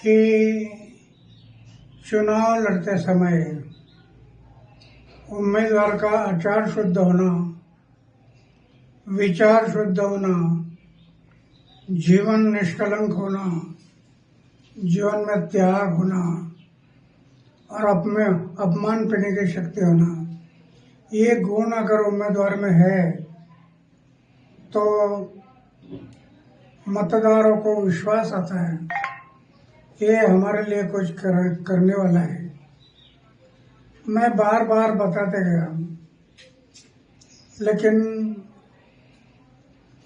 कि चुनाव लड़ते समय उम्मीदवार का आचार शुद्ध होना, विचार शुद्ध होना, जीवन निष्कलंक होना, जीवन में त्याग होना और अपमान पीने की शक्ति होना, ये गुण अगर उम्मीदवार में है तो मतदारों को विश्वास आता है ये हमारे लिए कुछ करने वाला है। मैं बार बार बताते गया लेकिन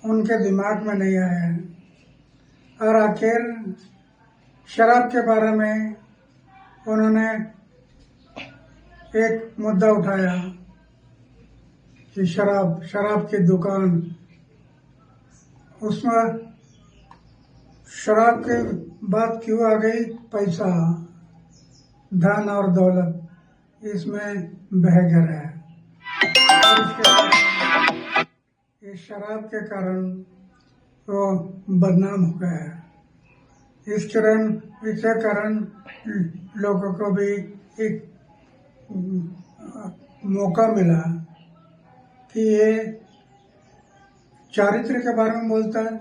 उनके दिमाग में नहीं आया और आखिर शराब के बारे में उन्होंने एक मुद्दा उठाया कि शराब की दुकान, उसमें शराब की बात क्यों आ गई? पैसा, धन और दौलत इसमें बह गया है और इस शराब के कारण वो बदनाम हो गया है। इसके कारण लोगों को भी एक मौका मिला कि ये चारित्र के बारे में बोलता है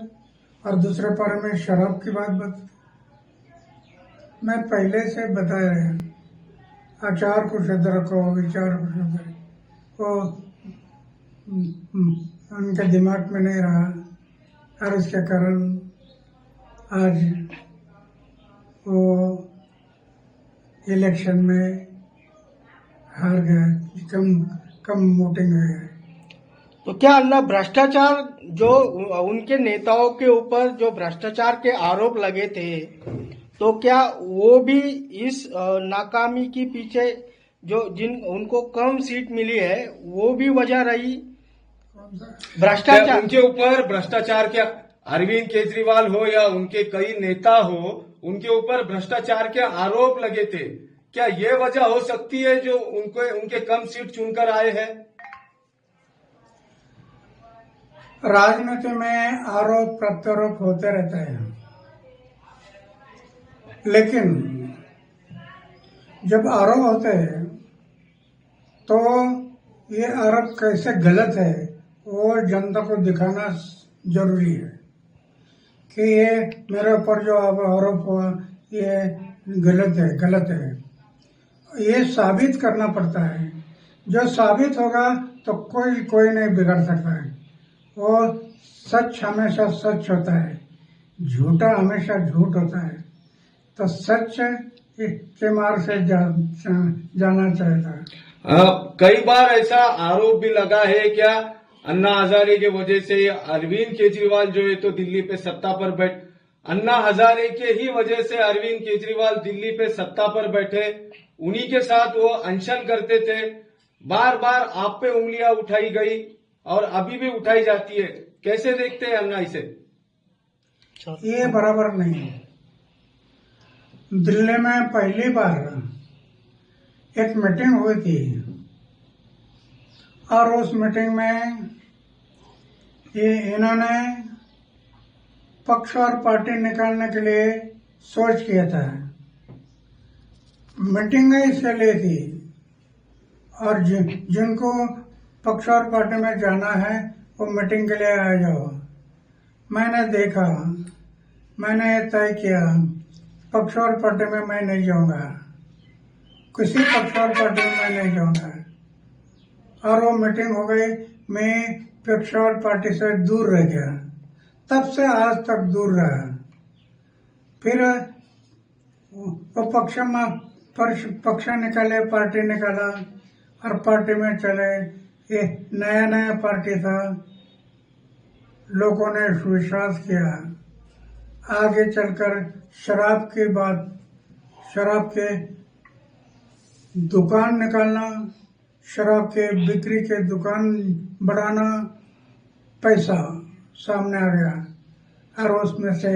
और दूसरे बारे में शराब की बात बता। मैं पहले से बताया है, आचार को शुद्ध रखो, विचार को शुद्ध रखो, वो उनके दिमाग में नहीं रहा और इसके कारण आज वो इलेक्शन में हार गए, कम वोटिंग हुई है। तो क्या अन्ना भ्रष्टाचार जो उनके नेताओं के ऊपर जो भ्रष्टाचार के आरोप लगे थे, तो क्या वो भी इस नाकामी के पीछे जो उनको कम सीट मिली है वो भी वजह रही? भ्रष्टाचार उनके ऊपर भ्रष्टाचार के अरविंद केजरीवाल हो या उनके कई नेता हो, उनके ऊपर भ्रष्टाचार के आरोप लगे थे। क्या ये वजह हो सकती है जो उनके कम सीट चुनकर आए हैं? राजनीति में आरोप प्रत्यारोप होते रहते हैं, लेकिन जब आरोप होते हैं तो ये आरोप कैसे गलत है वो जनता को दिखाना जरूरी है कि ये मेरे ऊपर जो आरोप हुआ ये गलत है। ये साबित करना पड़ता है। जो साबित होगा तो कोई नहीं बिगड़ सकता है। वो सच हमेशा सच होता है, झूठा हमेशा झूठ होता है। तो सच के मार्ग से जाना चाहिए। कई बार ऐसा आरोप भी लगा है क्या अन्ना हजारे की वजह से अरविंद केजरीवाल जो है तो दिल्ली पे सत्ता पर अन्ना हजारे के ही वजह से अरविंद केजरीवाल दिल्ली पे सत्ता पर बैठे, उन्हीं के साथ वो अनशन करते थे। बार बार आप पे उंगलियां उठाई गई और अभी भी उठाई जाती है। कैसे देखते हैं अन्ना इसे? ये बराबर नहीं है। दिल्ली में पहली बार एक मीटिंग हुई थी और उस मीटिंग में इन्होंने पक्ष और पार्टी निकालने के लिए सोच किया था। मीटिंग इसके लिए थी और जिनको पक्ष और पार्टी में जाना है वो मीटिंग के लिए आ जाओ। मैंने देखा, मैंने तय किया पक्ष और पार्टी में मैं नहीं जाऊंगा, किसी पक्ष और पार्टी में मैं नहीं जाऊंगा। और वो मीटिंग हो गई, मैं पक्ष और पार्टी से दूर रह गया। तब से आज तक दूर रहा। फिर वो पक्ष निकाले, पार्टी निकाला और पार्टी में चले। ये नया पार्टी था, लोगों ने विश्वास किया। आगे चलकर शराब के दुकान निकालना, शराब के बिक्री के दुकान बढ़ाना, पैसा सामने आ गया और उसमें से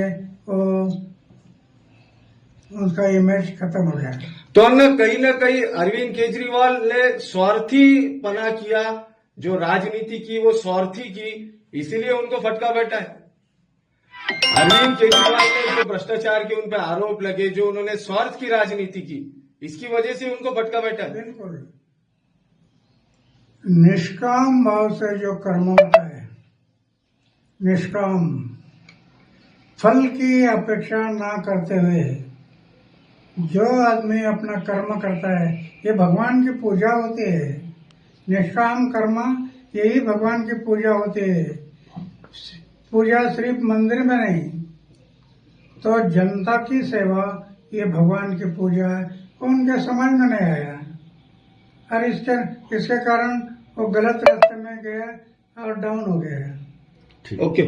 उसका इमेज खत्म हो गया। तो न कहीं अरविंद केजरीवाल ने स्वार्थी पना किया, जो राजनीति की वो स्वार्थी की, इसीलिए उनको फटका बैठा है। अरविंद केजरीवाल ने जो भ्रष्टाचार के उन पे आरोप लगे, जो उन्होंने स्वार्थ की राजनीति की, इसकी वजह से उनको भटका बैठा। बिल्कुल निष्काम भाव से जो कर्म होता है, निष्काम फल की अपेक्षा ना करते हुए जो आदमी अपना कर्म करता है, ये भगवान की पूजा होती है। निष्काम कर्म यही भगवान की पूजा होती है। पूजा सिर्फ मंदिर में नहीं, तो जनता की सेवा ये भगवान की पूजा है। उनके समझ में नहीं आया और इसके कारण वो गलत रास्ते में गया और डाउन हो गया। ओके।